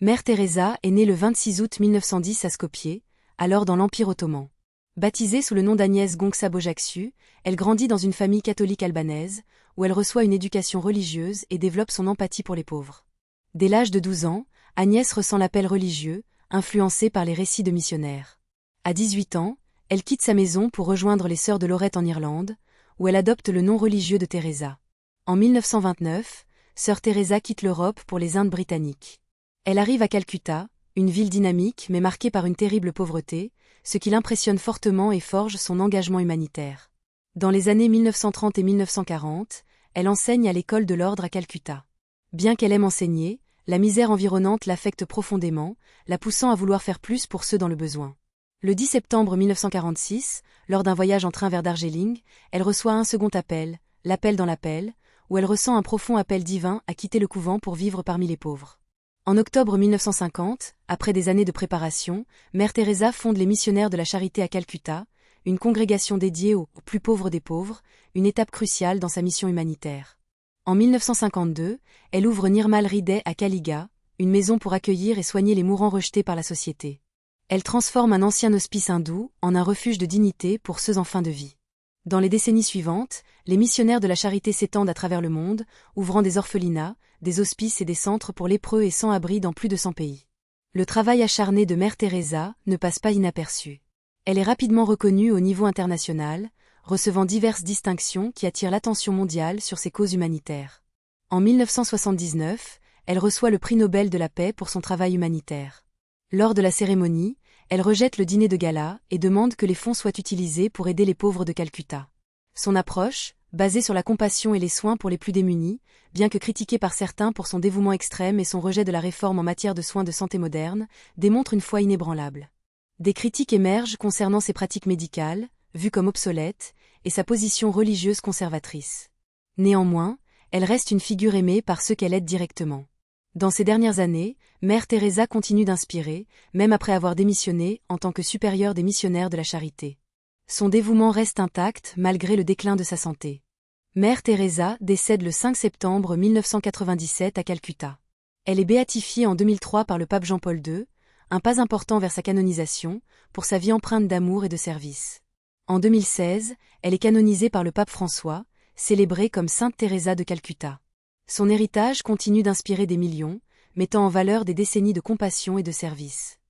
Mère Teresa est née le 26 août 1910 à Skopje, alors dans l'Empire ottoman. Baptisée sous le nom d'Agnès Gonça-Bojaxiu, elle grandit dans une famille catholique albanaise, où elle reçoit une éducation religieuse et développe son empathie pour les pauvres. Dès l'âge de 12 ans, Agnès ressent l'appel religieux, influencée par les récits de missionnaires. À 18 ans, elle quitte sa maison pour rejoindre les Sœurs de Lorette en Irlande, où elle adopte le nom religieux de Teresa. En 1929, Sœur Teresa quitte l'Europe pour les Indes britanniques. Elle arrive à Calcutta, une ville dynamique mais marquée par une terrible pauvreté, ce qui l'impressionne fortement et forge son engagement humanitaire. Dans les années 1930 et 1940, elle enseigne à l'école de l'ordre à Calcutta. Bien qu'elle aime enseigner, la misère environnante l'affecte profondément, la poussant à vouloir faire plus pour ceux dans le besoin. Le 10 septembre 1946, lors d'un voyage en train vers Darjeeling, elle reçoit un second appel, l'appel dans l'appel, où elle ressent un profond appel divin à quitter le couvent pour vivre parmi les pauvres. En octobre 1950, après des années de préparation, Mère Teresa fonde les Missionnaires de la Charité à Calcutta, une congrégation dédiée aux plus pauvres des pauvres, une étape cruciale dans sa mission humanitaire. En 1952, elle ouvre Nirmal Hriday à Kaliga, une maison pour accueillir et soigner les mourants rejetés par la société. Elle transforme un ancien hospice hindou en un refuge de dignité pour ceux en fin de vie. Dans les décennies suivantes, les Missionnaires de la Charité s'étendent à travers le monde, ouvrant des orphelinats, des hospices et des centres pour lépreux et sans-abri dans plus de 100 pays. Le travail acharné de Mère Teresa ne passe pas inaperçu. Elle est rapidement reconnue au niveau international, recevant diverses distinctions qui attirent l'attention mondiale sur ses causes humanitaires. En 1979, elle reçoit le prix Nobel de la paix pour son travail humanitaire. Lors de la cérémonie, elle rejette le dîner de gala et demande que les fonds soient utilisés pour aider les pauvres de Calcutta. Son approche, basée sur la compassion et les soins pour les plus démunis, bien que critiquée par certains pour son dévouement extrême et son rejet de la réforme en matière de soins de santé moderne, démontre une foi inébranlable. Des critiques émergent concernant ses pratiques médicales, vues comme obsolètes, et sa position religieuse conservatrice. Néanmoins, elle reste une figure aimée par ceux qu'elle aide directement. Dans ces dernières années, Mère Teresa continue d'inspirer, même après avoir démissionné en tant que supérieure des missionnaires de la charité. Son dévouement reste intact malgré le déclin de sa santé. Mère Teresa décède le 5 septembre 1997 à Calcutta. Elle est béatifiée en 2003 par le pape Jean-Paul II, un pas important vers sa canonisation, pour sa vie empreinte d'amour et de service. En 2016, elle est canonisée par le pape François, célébrée comme Sainte Teresa de Calcutta. Son héritage continue d'inspirer des millions, mettant en valeur des décennies de compassion et de service.